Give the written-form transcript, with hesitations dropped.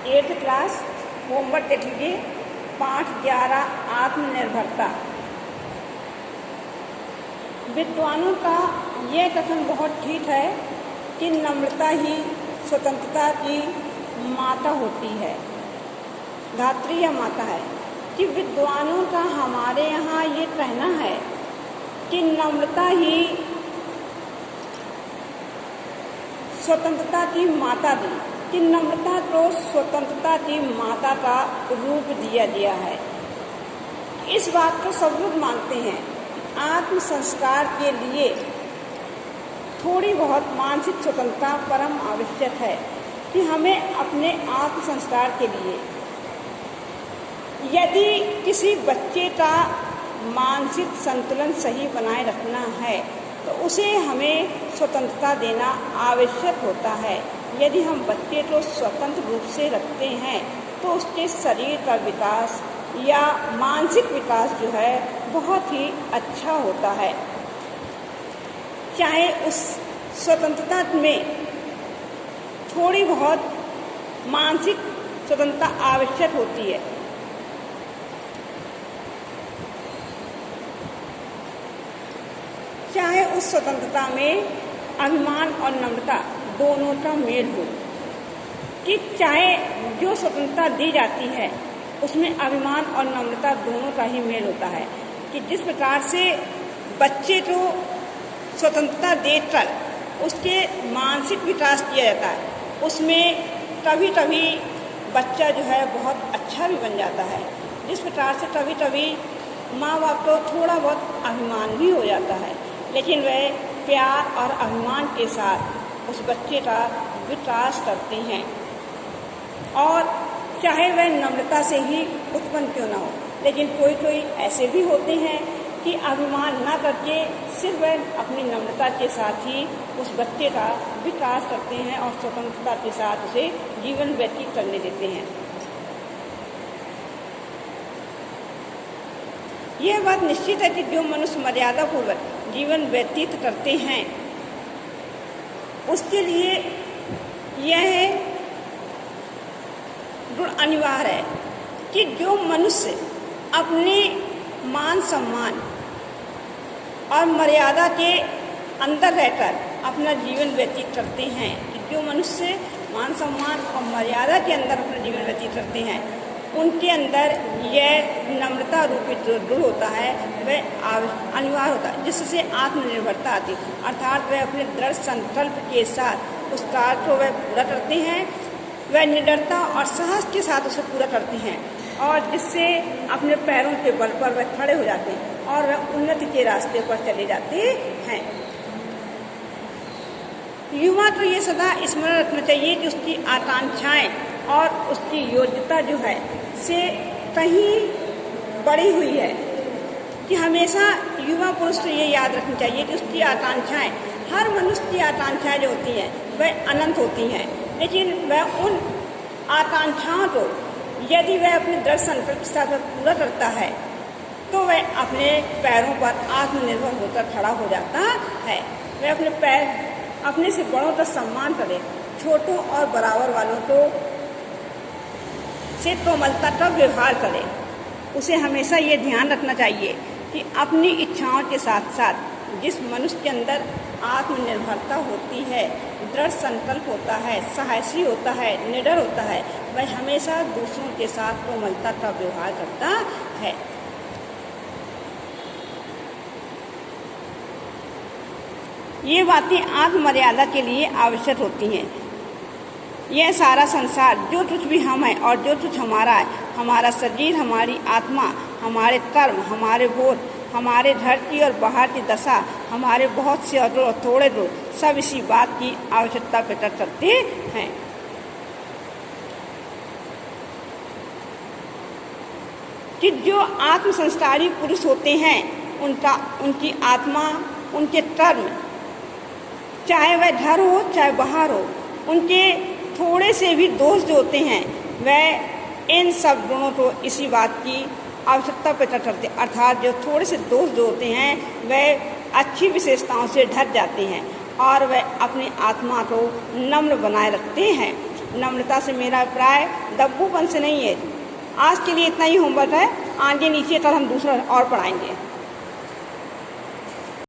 8th class homework देख लीजिए। पाठ 11 आत्मनिर्भरता। विद्वानों का यह कथन बहुत ठीक है कि नम्रता ही स्वतंत्रता की माता होती है, धात्री या माता है। कि विद्वानों का हमारे यहाँ ये कहना है कि नम्रता ही स्वतंत्रता की माता दी, कि नम्रता को स्वतंत्रता की माता का रूप दिया गया है। इस बात को सब लोग मानते हैं। आत्म संस्कार के लिए थोड़ी बहुत मानसिक स्वतंत्रता परम आवश्यक है। कि हमें अपने आत्म संस्कार के लिए, यदि किसी बच्चे का मानसिक संतुलन सही बनाए रखना है तो उसे हमें स्वतंत्रता देना आवश्यक होता है। यदि हम बच्चे को स्वतंत्र रूप से रखते हैं तो उसके शरीर का विकास या मानसिक विकास जो है बहुत ही अच्छा होता है। चाहे उस स्वतंत्रता में थोड़ी बहुत मानसिक स्वतंत्रता आवश्यक होती है। चाहे उस स्वतंत्रता में अभिमान और नम्रता दोनों का मेल हो। कि चाहे जो स्वतंत्रता दी जाती है उसमें अभिमान और नम्रता दोनों का ही मेल होता है। कि जिस प्रकार से बच्चे को स्वतंत्रता देकर उसके मानसिक विकास किया जाता है, उसमें कभी कभी बच्चा जो है बहुत अच्छा भी बन जाता है। जिस प्रकार से कभी कभी माँ बाप को थोड़ा बहुत अभिमान भी हो जाता है, लेकिन वह प्यार और अभिमान के साथ उस बच्चे का विकास करते हैं। और चाहे वह नम्रता से ही उत्पन्न क्यों ना हो, लेकिन कोई कोई ऐसे भी होते हैं कि अभिमान ना करके सिर्फ वह अपनी नम्रता के साथ ही उस बच्चे का विकास करते हैं और स्वतंत्रता के साथ उसे जीवन व्यतीत करने देते हैं। यह बात निश्चित है कि जो मनुष्य मर्यादा पूर्वक जीवन व्यतीत करते हैं उसके लिए यह गुण अनिवार्य है कि जो मनुष्य अपने मान सम्मान और मर्यादा के अंदर रहकर अपना जीवन व्यतीत करते हैं, कि जो मनुष्य मान सम्मान और मर्यादा के अंदर अपना जीवन व्यतीत करते हैं उनके अंदर यह नम्रता रूपी जो गुण होता है वह अनिवार्य होता है, जिससे आत्मनिर्भरता आती है। अर्थात वह अपने दृढ़ संकल्प के साथ उस कार्य को वह पूरा करते हैं, वह निडरता और साहस के साथ उसे पूरा करते हैं और जिससे अपने पैरों के बल पर वह खड़े हो जाते हैं और वह उन्नति के रास्ते पर चले जाते हैं। युवा को ये सदा स्मरण रखना चाहिए कि उसकी आकांक्षाएं और उसकी योग्यता जो है से कहीं बढ़ी हुई है। कि हमेशा युवा पुरुष को ये याद रखनी चाहिए कि उसकी आकांक्षाएं, हर मनुष्य की आकांक्षाएं जो होती हैं वह अनंत होती हैं, लेकिन वह उन आकांक्षाओं को यदि वह अपने दृढ़ संकल्प के साथ पूरा करता है तो वह अपने पैरों पर आत्मनिर्भर होकर खड़ा हो जाता है। वह अपने पैर, अपने से बड़ों का सम्मान करे, छोटों और बराबर वालों को से कोमलता का व्यवहार करे। उसे हमेशा ये ध्यान रखना चाहिए कि अपनी इच्छाओं के साथ साथ जिस मनुष्य के अंदर आत्मनिर्भरता होती है, दृढ़ संकल्प होता है, साहसी होता है, निडर होता है, वह हमेशा दूसरों के साथ कोमलता का व्यवहार करता है। ये बातें आत्ममर्यादा के लिए आवश्यक होती हैं। यह सारा संसार, जो कुछ भी हम हैं और जो कुछ हमारा है, हमारा शरीर, हमारी आत्मा, हमारे कर्म, हमारे बोध, हमारे घर की और बाहर की दशा, हमारे बहुत से और थोड़े लोग, सब इसी बात की आवश्यकता प्रकट करते हैं। कि जो आत्म संस्कारी पुरुष होते हैं उनकी आत्मा, उनके कर्म, चाहे वह घर हो चाहे बाहर हो, उनके थोड़े से भी दोष जो होते हैं वह इन सब गुणों को इसी बात की आवश्यकता प्रकट करते हैं। अर्थात जो थोड़े से दोष जो होते हैं वह अच्छी विशेषताओं से ढक जाते हैं और वह अपनी आत्मा को नम्र बनाए रखते हैं। नम्रता से मेरा अभिप्राय दब्बूपन से नहीं है। आज के लिए इतना ही होमवर्क है, आगे नीचे कल हम दूसरा और पढ़ाएंगे।